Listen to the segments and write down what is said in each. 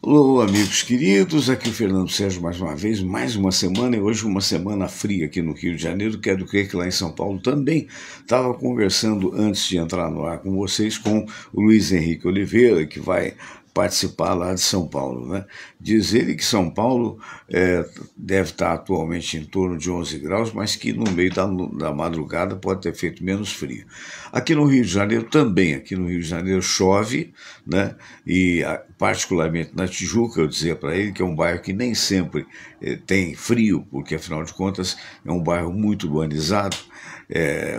Alô, amigos queridos, aqui o Fernando Sérgio mais uma vez, mais uma semana, e hoje uma semana fria aqui no Rio de Janeiro, quero crer que lá em São Paulo também. Estava conversando antes de entrar no ar com vocês com o Luiz Henrique Oliveira, que vai participar lá de São Paulo, né? Diz ele que São Paulo deve estar atualmente em torno de 11 graus, mas que no meio da madrugada pode ter feito menos frio. Aqui no Rio de Janeiro também, aqui no Rio de Janeiro chove, né? E particularmente na Tijuca, eu dizia para ele que é um bairro que nem sempre tem frio, porque afinal de contas é um bairro muito urbanizado,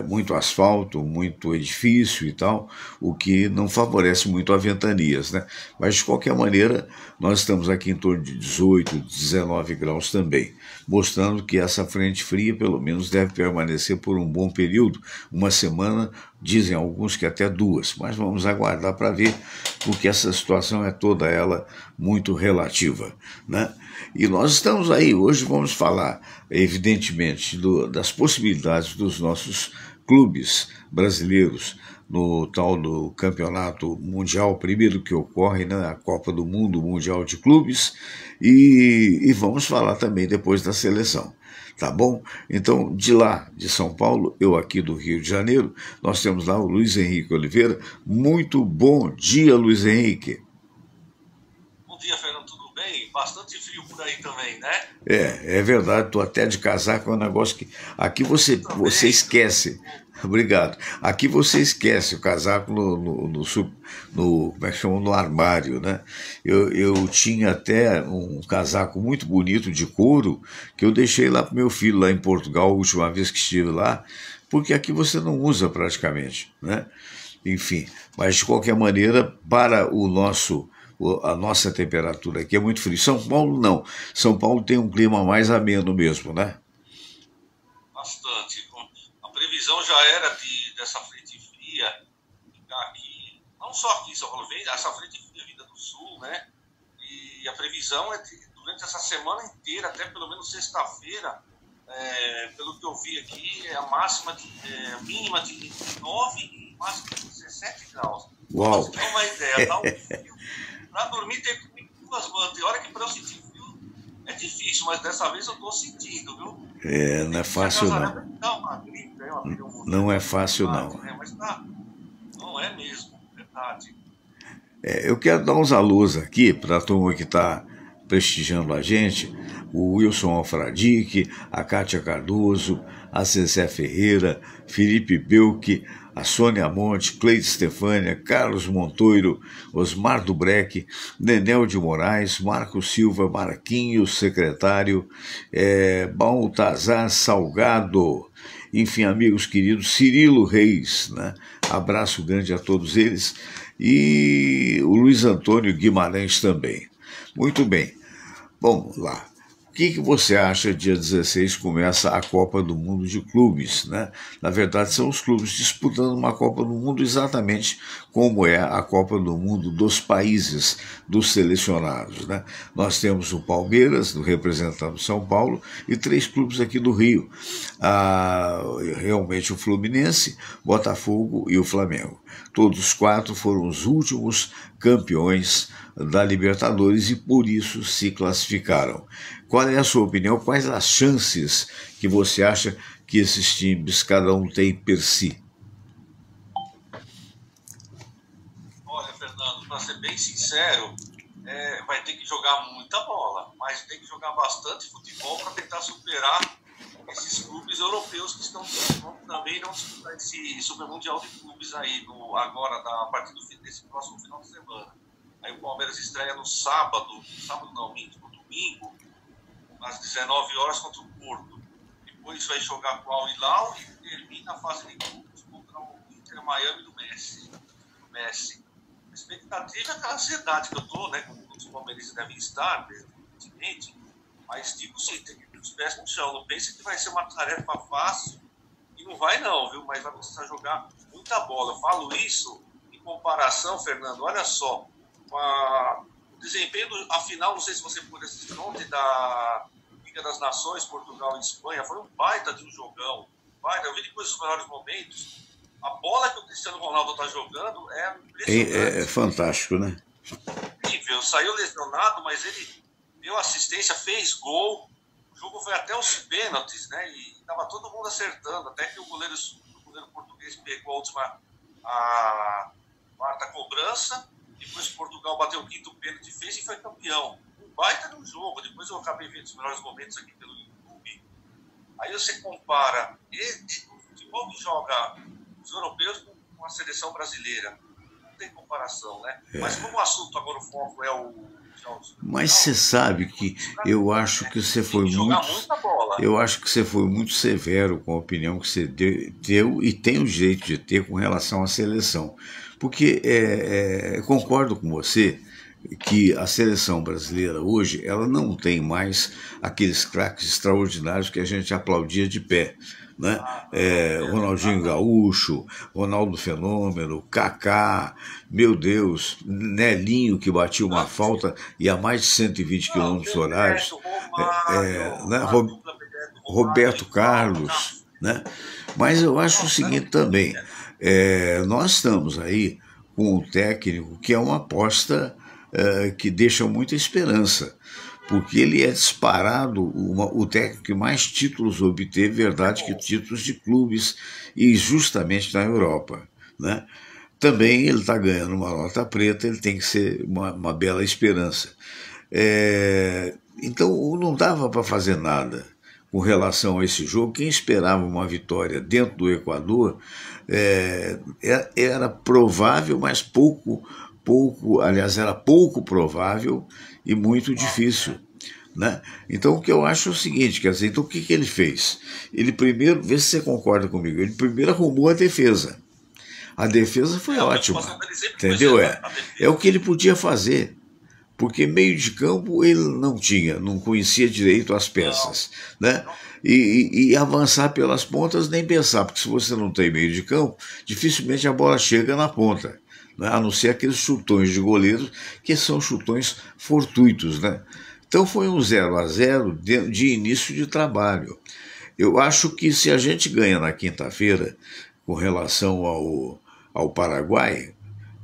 muito asfalto, muito edifício e tal, o que não favorece muito a ventanias, né? Mas de qualquer maneira, nós estamos aqui em torno de 18, 19 graus também, mostrando que essa frente fria pelo menos deve permanecer por um bom período, uma semana, dizem alguns que até duas, mas vamos aguardar para ver, porque essa situação é toda ela muito relativa, né? E nós estamos aí, hoje vamos falar, evidentemente, das possibilidades dos nossos clubes brasileiros no tal do campeonato mundial, primeiro que ocorre, né, a Copa do Mundo, Mundial de Clubes, e vamos falar também depois da seleção. Tá bom? Então, de lá, de São Paulo, eu aqui do Rio de Janeiro, nós temos lá o Luiz Henrique Oliveira. Muito bom dia, Luiz Henrique. Bom dia, Fernando, tudo bem? Bastante frio por aí também, né? É verdade, estou até de casaco, é um negócio que aqui você Também. esquece. Obrigado. Aqui você esquece o casaco como é que chama? No armário, né? Eu tinha até um casaco muito bonito de couro que eu deixei lá para meu filho lá em Portugal, a última vez que estive lá, porque aqui você não usa praticamente, né? Enfim, mas de qualquer maneira, para a nossa temperatura aqui é muito frio. São Paulo não. São Paulo tem um clima mais ameno mesmo, né? Bastante. A previsão já era dessa frente fria ficar aqui, não só aqui em São Paulo, vem essa frente fria vinda do sul, né? E a previsão é durante essa semana inteira, até pelo menos sexta-feira, pelo que eu vi aqui, é a mínima de 9 e máxima de 17 graus. Pra Uau! você ter uma ideia, tá um frio. Pra dormir tem que comer duas mantas. Tem hora que pra eu sentir frio é difícil, mas dessa vez eu tô sentindo, viu? Não Tem é que se fácil agasalhar não. pra dar uma gripe, né? Uma Não pneumonia, é uma fácil bronquiolite, não. né? Mas tá, não é mesmo, verdade. Eu quero dar uns alôs aqui para a turma que está prestigiando a gente, o Wilson Alfradique, a Kátia Cardoso, a Zezé Ferreira, Felipe Belk, a Sônia Monte, Cleide Stefânia, Carlos Montoiro, Osmar Dubrec, Nenel de Moraes, Marcos Silva, Marquinhos, secretário, Baltazar Salgado, enfim, amigos queridos, Cirilo Reis, né? Abraço grande a todos eles, e o Luiz Antônio Guimarães também. Muito bem, vamos lá. O que você acha, dia 16 começa a Copa do Mundo de Clubes, né? Na verdade, são os clubes disputando uma Copa do Mundo exatamente como é a Copa do Mundo dos países, dos selecionados, né? Nós temos o Palmeiras, representando São Paulo, e três clubes aqui do Rio. Realmente o Fluminense, Botafogo e o Flamengo. Todos os quatro foram os últimos campeões da Libertadores e por isso se classificaram. Qual é a sua opinião? Quais as chances que você acha que esses times, cada um tem per si? Olha, Fernando, para ser bem sincero, vai ter que jogar muita bola, mas tem que jogar bastante futebol para tentar superar esses clubes europeus que estão também não disputar esse Super Mundial de Clubes aí, agora, a partir desse próximo final de semana. Aí o Palmeiras estreia no sábado não, minto, no domingo, às 19 horas contra o Porto. Depois vai jogar com o Al Hilal e termina a fase de grupos contra o Inter Miami do Messi. A expectativa é aquela ansiedade que eu tô, né, como os palmeirenses devem estar, evidentemente, mas digo sim, tem que ter os pés no chão. Não pense que vai ser uma tarefa fácil, e não vai não, viu? Mas vai precisar jogar muita bola. Eu falo isso em comparação, Fernando, olha só, o desempenho a final, não sei se você pôde assistir ontem, da Liga das Nações, Portugal e Espanha, foi um baita de um jogão. Baita, eu vi depois os melhores momentos. A bola que o Cristiano Ronaldo está jogando é É impressionante. fantástico, né? incrível. Saiu lesionado, mas ele deu assistência, fez gol. O jogo foi até os pênaltis, né? E estava todo mundo acertando. Até que o goleiro português pegou a quarta cobrança. Depois Portugal bateu o quinto pênalti, fez e foi campeão. Um baita no jogo. Depois eu acabei vendo os melhores momentos aqui pelo YouTube. Aí você compara o futebol que joga os europeus com a seleção brasileira. Não tem comparação, né? Mas como o assunto agora, o foco é o... Mas você sabe que eu acho que você foi eu acho que você foi muito severo com a opinião que você deu e tem o direito de ter com relação à seleção. Porque concordo com você que a seleção brasileira hoje ela não tem mais aqueles craques extraordinários que a gente aplaudia de pé. Né? Ronaldinho Gaúcho, Ronaldo Fenômeno, Kaká, meu Deus, Nelinho que batia uma falta e a mais de 120 km horários, né? Roberto Carlos, né? Mas eu acho o seguinte também, nós estamos aí com um técnico que é uma aposta que deixa muita esperança, porque ele é disparado o técnico que mais títulos obteve, verdade, que títulos de clubes, e justamente na Europa. Né? Também ele está ganhando uma nota preta, ele tem que ser uma bela esperança. Então não dava para fazer nada com relação a esse jogo. Quem esperava uma vitória dentro do Equador era provável, mas aliás, era pouco provável e muito difícil. Né? Então o que eu acho é o seguinte, quer dizer, então o que ele fez? Ele primeiro, vê se você concorda comigo, ele primeiro arrumou a defesa. A defesa foi ótima, entendeu? É o que ele podia fazer, porque meio de campo ele não conhecia direito as peças, né? E avançar pelas pontas nem pensar, porque se você não tem meio de campo, dificilmente a bola chega na ponta. Né? A não ser aqueles chutões de goleiros, que são chutões fortuitos, né? Então foi um 0-0 de início de trabalho. Eu acho que se a gente ganha na quinta-feira com relação ao Paraguai,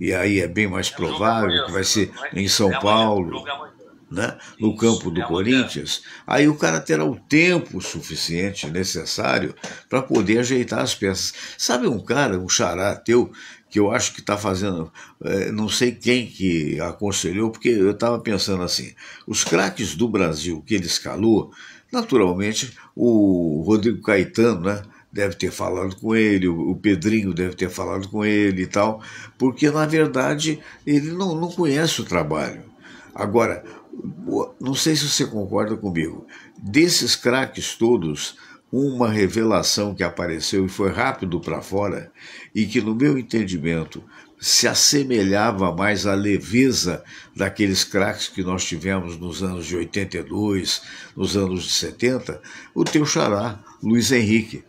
e aí é bem mais provável que vai ser em São Paulo, né, no campo do Corinthians, aí o cara terá o tempo suficiente necessário para poder ajeitar as peças. Sabe um xará teu, que eu acho que está fazendo, não sei quem que aconselhou, porque eu estava pensando assim, os craques do Brasil que ele escalou, naturalmente o Rodrigo Caetano, né, deve ter falado com ele, o Pedrinho deve ter falado com ele e tal, porque na verdade ele não conhece o trabalho. Agora, não sei se você concorda comigo, desses craques todos, uma revelação que apareceu e foi rápido para fora e que, no meu entendimento, se assemelhava mais à leveza daqueles craques que nós tivemos nos anos de 82, nos anos de 70, o teu xará, Luiz Henrique,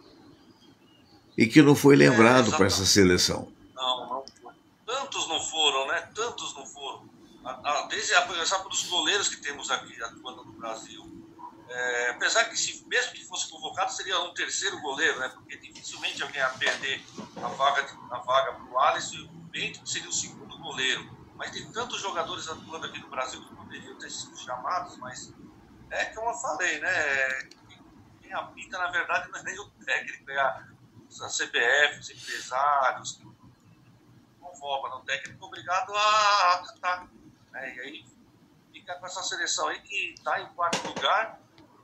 e que não foi lembrado para essa seleção. Não foi. Tantos não foram, né? Tantos não foram. Desde a começar pelos goleiros que temos aqui atuando no Brasil. Apesar que, mesmo que fosse convocado, seria um terceiro goleiro, né? Porque dificilmente alguém ia perder a vaga para o Alisson, e o Bento seria o segundo goleiro. Mas tem tantos jogadores atuando aqui no Brasil que poderiam ter sido chamados, mas como eu falei, né? Quem apita, na verdade, não é nem o técnico, é a CBF, os empresários, que convocam o técnico obrigado a acatar. E aí fica com essa seleção aí que está em quarto lugar,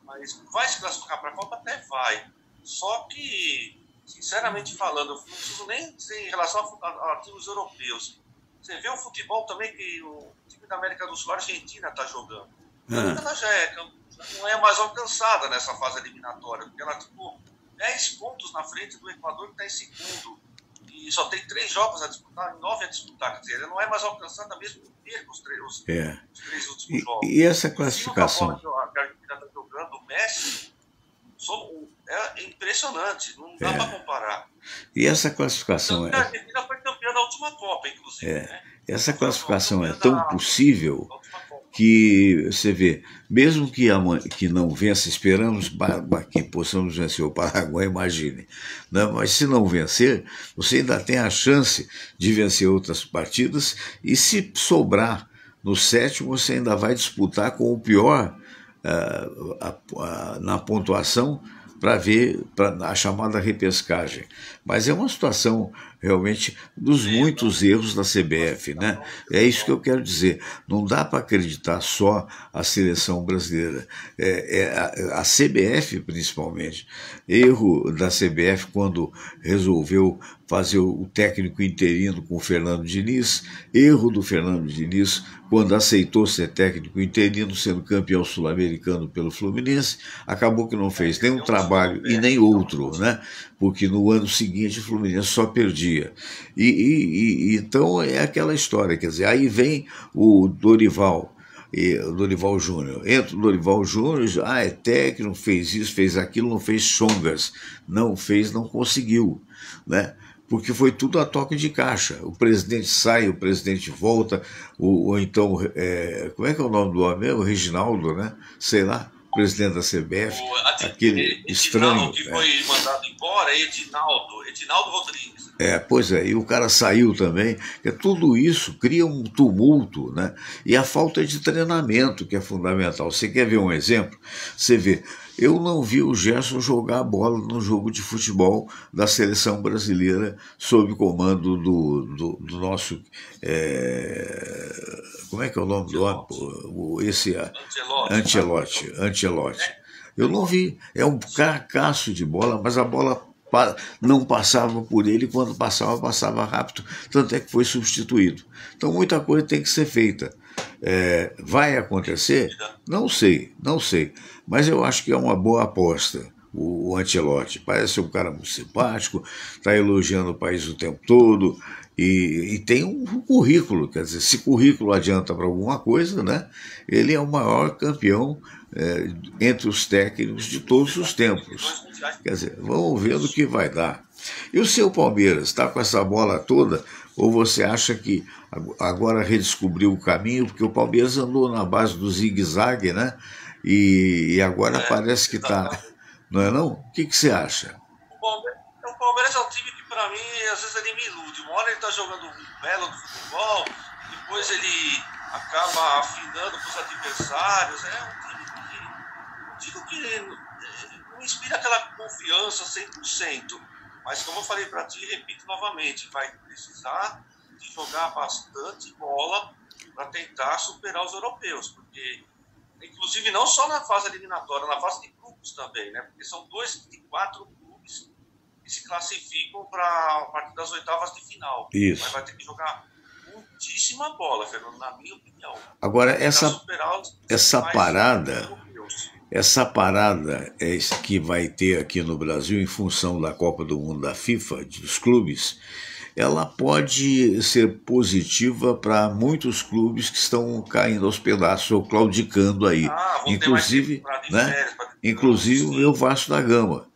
mas vai se classificar para a Copa? Até vai. Só que, sinceramente falando, eu não preciso nem dizer em relação a times europeus. Você vê o futebol também que o time da América do Sul, a Argentina, está jogando. Ela já não é mais alcançada nessa fase eliminatória, porque ela ficou 10 pontos na frente do Equador, que está em segundo. E só tem 3 jogos a disputar, 9 a disputar. Quer dizer, ele não é mais alcançada mesmo que perca os 3 últimos jogos. E essa classificação? Que a Argentina está jogando, o Messi, é impressionante, não dá para comparar. E essa classificação a Argentina foi campeã da última Copa, inclusive. Né? Essa classificação é tão possível que você vê, mesmo que não vença, esperamos que possamos vencer o Paraguai, imagine, né? Mas se não vencer, você ainda tem a chance de vencer outras partidas, e se sobrar No sétimo você ainda vai disputar com o pior na pontuação para ver a chamada repescagem. Mas é uma situação realmente dos muitos erros da CBF, né? É isso que eu quero dizer. Não dá para acreditar só a seleção brasileira. A CBF, principalmente. Erro da CBF quando resolveu fazer o técnico interino com o Fernando Diniz. Erro do Fernando Diniz quando aceitou ser técnico interino, sendo campeão sul-americano pelo Fluminense. Acabou que não fez nenhum trabalho e nem outro, né? Porque no ano seguinte o Fluminense só perdia. Então é aquela história, quer dizer, aí vem o Dorival Júnior. Entra o Dorival Júnior, é técnico, fez isso, fez aquilo, não fez chongas. Não fez, não conseguiu, né? Porque foi tudo a toque de caixa. O presidente sai, o presidente volta, ou então, como é que é o nome do homem mesmo? Reginaldo, né? Sei lá, presidente da CBF, aquele estranho. O que foi mandado embora é Edinaldo Rodrigues. Pois é, e o cara saiu também, que tudo isso cria um tumulto, né? E a falta de treinamento, que é fundamental. Você quer ver um exemplo? Você vê, eu não vi o Gerson jogar a bola no jogo de futebol da seleção brasileira sob comando do nosso... como é que é o nome do homem? Ancelotti. Eu não vi. É um carcaço de bola, mas a bola não passava por ele, quando passava rápido, tanto é que foi substituído. Então muita coisa tem que ser feita. Vai acontecer? Não sei, mas eu acho que é uma boa aposta o Ancelotti. Parece ser um cara muito simpático, está elogiando o país o tempo todo e tem um currículo, quer dizer, se currículo adianta para alguma coisa, né? Ele é o maior campeão entre os técnicos de todos os tempos. Quer dizer, vamos ver no que vai dar. E o seu Palmeiras está com essa bola toda, ou você acha que agora redescobriu o caminho? Porque o Palmeiras andou na base do zigue-zague, né? E agora parece que está... Não é não? O que você acha? O Palmeiras é um time que, para mim, às vezes ele me ilude. Uma hora ele está jogando um belo do futebol, depois ele acaba afinando com os adversários. É um time que, digo que não inspira aquela confiança 100%. Mas como eu falei para ti, repito novamente, vai precisar de jogar bastante bola para tentar superar os europeus, porque inclusive não só na fase eliminatória, na fase de grupos também, né? Porque são 2 de 4 clubes que se classificam para a partir das oitavas de final. Isso. Mas vai ter que jogar muitíssima bola, Fernando, na minha opinião. Agora, essa parada que vai ter aqui no Brasil em função da Copa do Mundo da FIFA, dos clubes, ela pode ser positiva para muitos clubes que estão caindo aos pedaços ou claudicando aí. Inclusive, né? Inclusive o Vasco da Gama.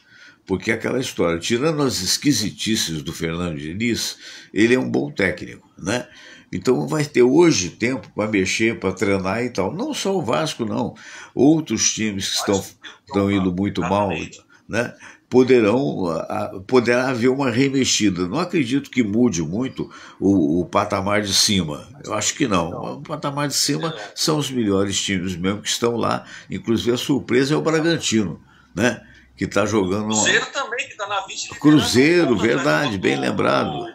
Porque aquela história, tirando as esquisitices do Fernando Diniz, ele é um bom técnico, né? Então vai ter hoje tempo para mexer, para treinar e tal. Não só o Vasco, não. Outros times que estão indo muito mal, né? Poderá haver uma remexida. Não acredito que mude muito o patamar de cima. Eu acho que não. O patamar de cima são os melhores times mesmo que estão lá. Inclusive a surpresa é o Bragantino, né? Que está jogando... Cruzeiro também, que está na vice-liderança. Cruzeiro, verdade, bem lembrado.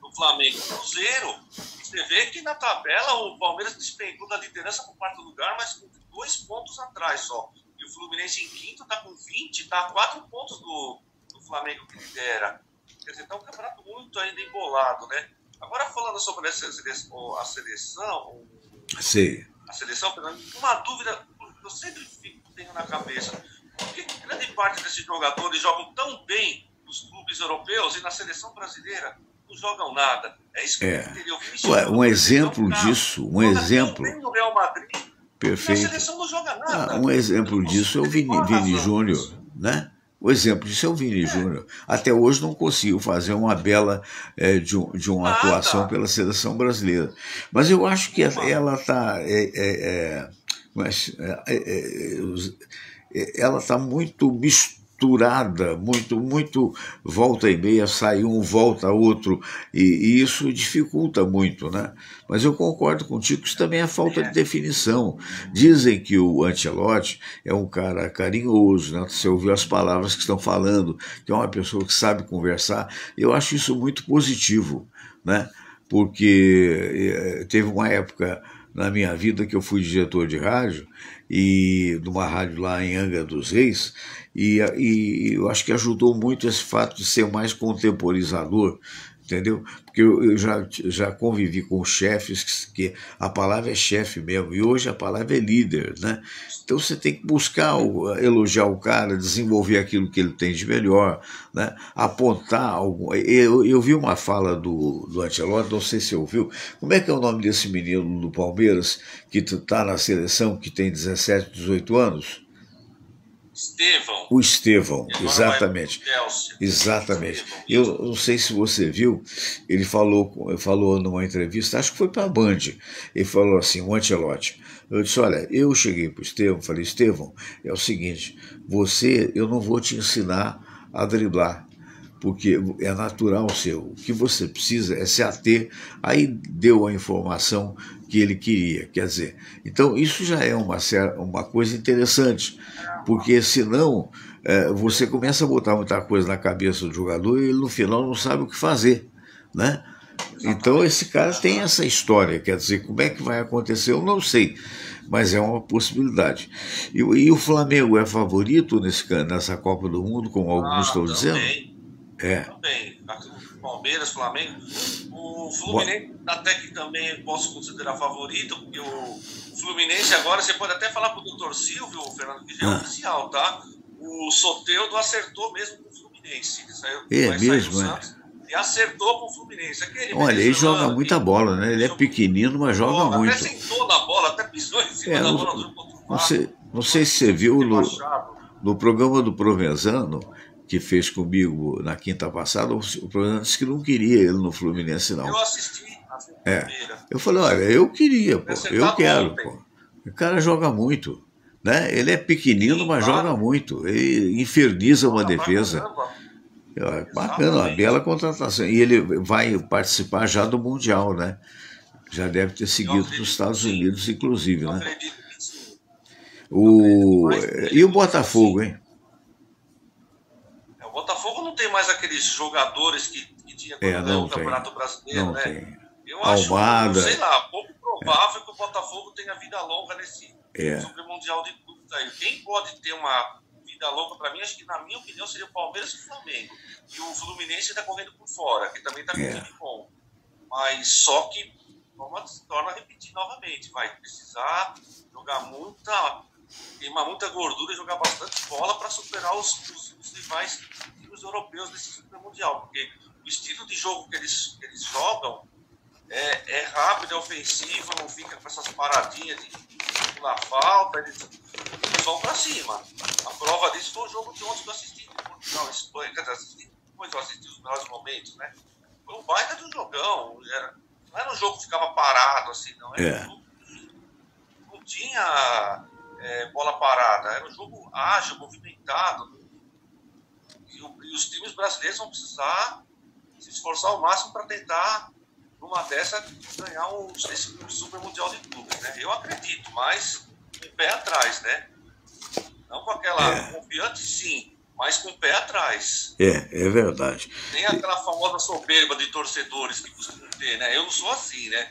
Do Flamengo. Cruzeiro, você vê que na tabela o Palmeiras despencou da liderança para o 4º lugar, mas com 2 pontos atrás só. E o Fluminense em 5º está com 20, está a 4 pontos do Flamengo que lidera. Quer dizer, está um campeonato muito ainda embolado, né? Agora falando sobre a seleção... Sim. A seleção, uma dúvida que eu sempre tenho na cabeça. Por que grande parte desses jogadores jogam tão bem nos clubes europeus e na seleção brasileira não jogam nada? É isso que eu queria. Um exemplo disso, um exemplo... No Real Madrid, perfeito. E a seleção não joga nada. Um exemplo disso é o Vini Júnior, né? O exemplo disso é o Vini Júnior. Até hoje não conseguiu fazer uma bela de uma atuação pela seleção brasileira. Mas eu acho que ela está... ela está muito misturada, muito volta e meia, sai um, volta outro, e isso dificulta muito, né? Mas eu concordo contigo que isso também é falta de definição. Dizem que o Ancelotti é um cara carinhoso, né? Você ouviu as palavras que estão falando, que é uma pessoa que sabe conversar. Eu acho isso muito positivo, né? Porque teve uma época na minha vida que eu fui diretor de rádio, e numa rádio lá em Angra dos Reis, e eu acho que ajudou muito esse fato de ser mais contemporizador, entendeu? Porque eu já convivi com chefes que a palavra é chefe mesmo, e hoje a palavra é líder, né? Então você tem que buscar elogiar o cara, desenvolver aquilo que ele tem de melhor, né? Apontar algo. Eu vi uma fala do Ancelotti, não sei se você ouviu. Como é que é o nome desse menino do Palmeiras que está na seleção, que tem 17, 18 anos? Estevão. O Estevão, exatamente. Exatamente. Eu não sei se você viu, ele falou numa entrevista, acho que foi para a Band, ele falou assim, o Ancelotti, eu disse, olha, eu cheguei para o Estevão, falei, Estevão, é o seguinte, eu não vou te ensinar a driblar, porque é natural seu, o que você precisa é se ater, aí deu a informação que ele queria, quer dizer, então isso já é uma coisa interessante, porque senão você começa a botar muita coisa na cabeça do jogador e ele no final não sabe o que fazer, né? Então esse cara tem essa história, quer dizer, como é que vai acontecer, eu não sei, mas é uma possibilidade. E o Flamengo é favorito nessa Copa do Mundo, como alguns estão dizendo? Também. O Palmeiras, Flamengo. O Fluminense até que também posso considerar favorito, porque o Fluminense agora, você pode até falar pro doutor Silvio, Fernando, que já é oficial, tá? O Soteldo acertou mesmo com o Fluminense. Ele saiu do Santos e acertou com o Fluminense. Olha, ele joga muita bola, né? Ele é pequenino, mas joga muito. Até sentou na bola, até pisou em cima da bola do jogo. Não sei se você viu no programa do Provenzano, que fez comigo na quinta passada, o Provenzano disse que não queria ele no Fluminense, não. Eu assisti a segunda-feira. Eu falei, olha, eu queria, pô, eu quero, pô. O cara joga muito, né? Ele é pequenino, mas joga muito. Ele inferniza uma defesa. Bacana, uma bela contratação. E ele vai participar já do Mundial, né? Já deve ter seguido para os Estados Unidos, inclusive, né? Acredito que sim. E o Botafogo, hein? O Botafogo não tem mais aqueles jogadores que tinha quando ganhou o Campeonato Brasileiro, não né? tem. Eu acho, sei lá, pouco provável que o Botafogo tenha vida longa nesse Super Mundial de Clubes aí. Quem pode ter uma vida longa, para mim, acho que, na minha opinião, seria o Palmeiras e o Flamengo. E o Fluminense está correndo por fora, que também está com time bom. Mas só que, vamos tornar a repetir novamente, vai precisar jogar queimar muita gordura e jogar bastante bola para superar os rivais times europeus nesse Super Mundial, porque o estilo de jogo que eles jogam é rápido, é ofensivo, não fica com essas paradinhas de pular falta, eles vão para cima. A prova disso foi o jogo de ontem que eu assisti de Portugal, Espanha, depois eu assisti os melhores momentos, né? Foi um baita de um jogão, não era um jogo que ficava parado assim, não, era um jogo que não tinha bola parada, era um jogo ágil, movimentado, e os times brasileiros vão precisar se esforçar ao máximo para tentar, numa dessa, ganhar esse Super Mundial de Clubes, né? Eu acredito, mas com o pé atrás, né? Não com aquela confiante, sim, mas com o pé atrás. É verdade. Tem aquela famosa soberba de torcedores que costumam ter, né? Eu não sou assim, né?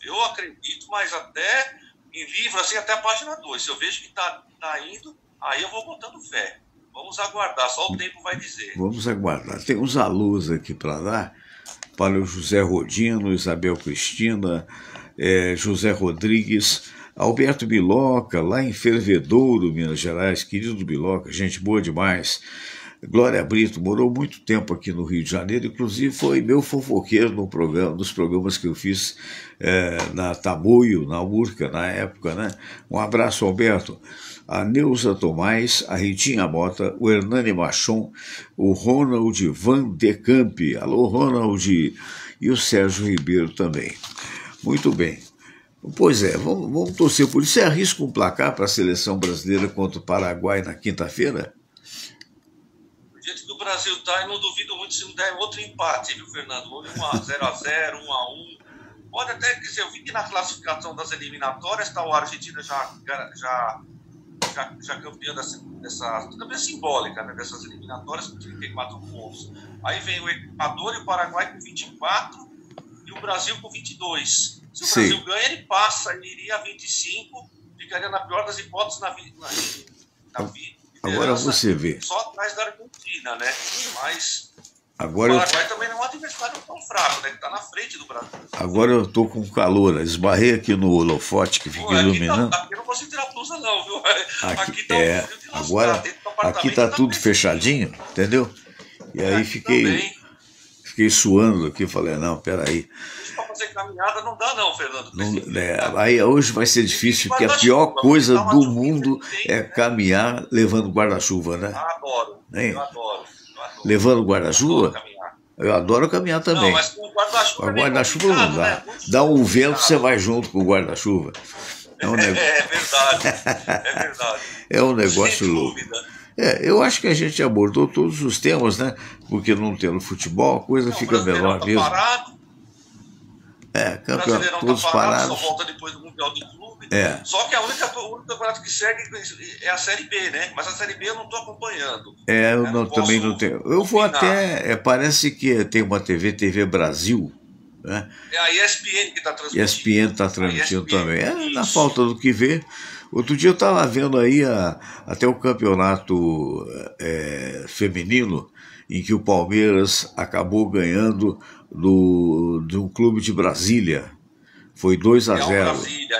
Eu acredito, mas até em livro, assim, até a página 2. Se eu vejo que tá indo, aí eu vou botando fé. Vamos aguardar, só o tempo vai dizer. Vamos aguardar. Tem uns alôs aqui para dar, para o José Rodino, Isabel Cristina, José Rodrigues, Alberto Biloca, lá em Fervedouro, Minas Gerais, querido Biloca, gente boa demais. Glória Brito morou muito tempo aqui no Rio de Janeiro, inclusive foi meu fofoqueiro nos programas que eu fiz na Tamoio, na Urca, na época, né? Um abraço, Alberto. A Neuza Tomás, a Ritinha Mota, o Hernani Machon, o Ronald Van de Camp, alô Ronald, e o Sérgio Ribeiro também. Muito bem. Pois vamos torcer por isso. Você arrisca um placar para a seleção brasileira contra o Paraguai na quinta-feira? Brasil está, eu não duvido muito se não der outro empate, viu, Fernando? 0x0, 1x1. Pode até, quer dizer, eu vi que na classificação das eliminatórias está o Argentina já campeão dessa campeã simbólica, né, dessas eliminatórias com 34 pontos. Aí vem o Equador e o Paraguai com 24 e o Brasil com 22. Se o Brasil ganha, ele passa, ele iria a 25, ficaria na pior das hipóteses na Agora você vê. Só atrás da Argentina, né? Mas agora o Paraguai também não é um adversário tão fraco, né? Que está na frente do Brasil. Agora eu tô com calor, esbarrei aqui no holofote que fica iluminando. Aqui eu não consigo tirar a blusa não, viu? Aqui tá agora aqui tá tudo fechadinho, entendeu? E aí fiquei suando aqui, falei, não, peraí. Para fazer caminhada não dá não, Fernando. Não, aí hoje vai ser difícil, porque a pior coisa do mundo é caminhar levando guarda-chuva, né? Adoro, eu adoro. Levando guarda-chuva? Eu adoro caminhar também. Não, mas com o guarda-chuva não dá. Né? Dá um vento, você vai junto com o guarda-chuva. É verdade, é verdade. É um negócio louco. Eu acho que a gente abordou todos os temas, né? Porque não tendo futebol, a coisa fica menor mesmo. Campeonato todos parados. Só volta depois do Mundial de Clube. Só que o único campeonato que segue é a Série B, né? Mas a Série B eu não estou acompanhando. Também não tenho. Eu vou até. Parece que tem uma TV Brasil. Né? É a ESPN que está transmitindo. ESPN está transmitindo também. Na falta do que ver. Outro dia eu estava vendo aí até o campeonato feminino, em que o Palmeiras acabou ganhando de um clube de Brasília. Foi 2x0.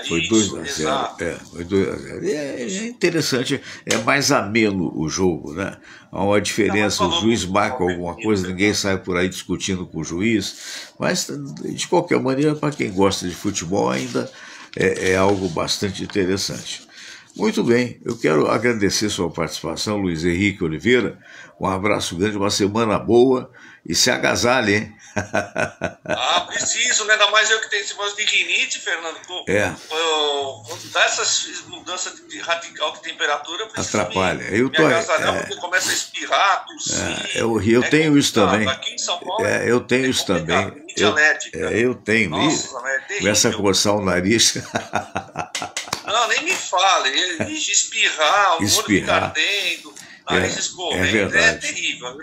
Foi 2x0. Foi 2x0. É interessante, é mais ameno o jogo, né? Há uma diferença, o juiz marca alguma coisa, ninguém sai por aí discutindo com o juiz. Mas, de qualquer maneira, para quem gosta de futebol, ainda é algo bastante interessante. Muito bem, eu quero agradecer sua participação, Luiz Henrique Oliveira. Um abraço grande, uma semana boa e se agasalhe, hein? Preciso, né? Ainda mais eu que tenho esse voz de rinite, Fernando. Quando dá essas mudanças radical de temperatura, eu preciso atrapalha. Me agasalhar, porque começa a espirrar, tossir. Eu tenho isso também. Aqui em São Paulo eu tenho isso também. Eu tenho. Nossa, começa a coçar o nariz. Não, nem me fale. Espirrar, o olho fica ardendo, nariz escorrendo, é terrível.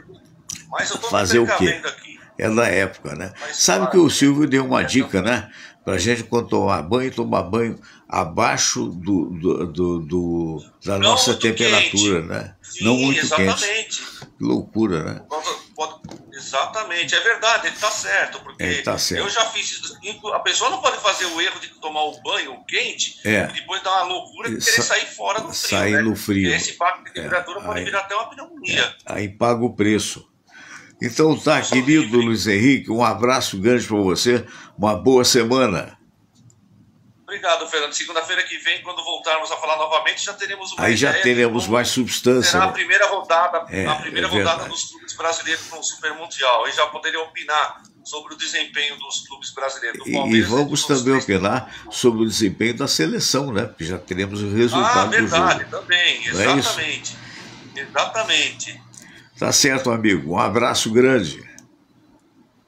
Mas eu tô fazer o quê? Aqui. É da época, né? Sabe que o Silvio deu uma dica, né? Pra gente, quando tomar banho abaixo da nossa temperatura, quente. Né? Sim, não muito exatamente. Quente. Que loucura, né? Exatamente, é verdade, ele tá certo, porque eu já fiz isso. A pessoa não pode fazer o erro de tomar o banho quente e depois dar uma loucura e querer sair fora do frio. Sair no frio. E esse impacto de temperatura pode virar até uma pneumonia. Aí paga o preço. Então querido Luiz Henrique, um abraço grande para você, uma boa semana. Obrigado, Fernando. Segunda-feira que vem, quando voltarmos a falar novamente, já teremos uma Aí já teremos mais substância. Será a primeira rodada, rodada dos clubes brasileiros no Super Mundial. Aí já poderia opinar sobre o desempenho dos clubes brasileiros. Do Palmeiras, e vamos também opinar sobre o desempenho da seleção, né? Porque já teremos o resultado do jogo. Verdade, também. Exatamente. Exatamente. Tá certo, amigo. Um abraço grande.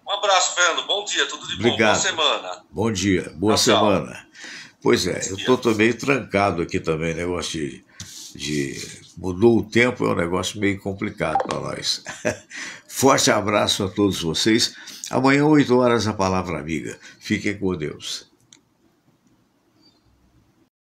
Um abraço, Fernando. Bom dia, tudo de bom. Boa semana. Bom dia, boa semana. Pois eu estou também trancado aqui também, negócio mudou o tempo, é um negócio meio complicado para nós. Forte abraço a todos vocês. Amanhã, 8 horas, a Palavra Amiga. Fiquem com Deus.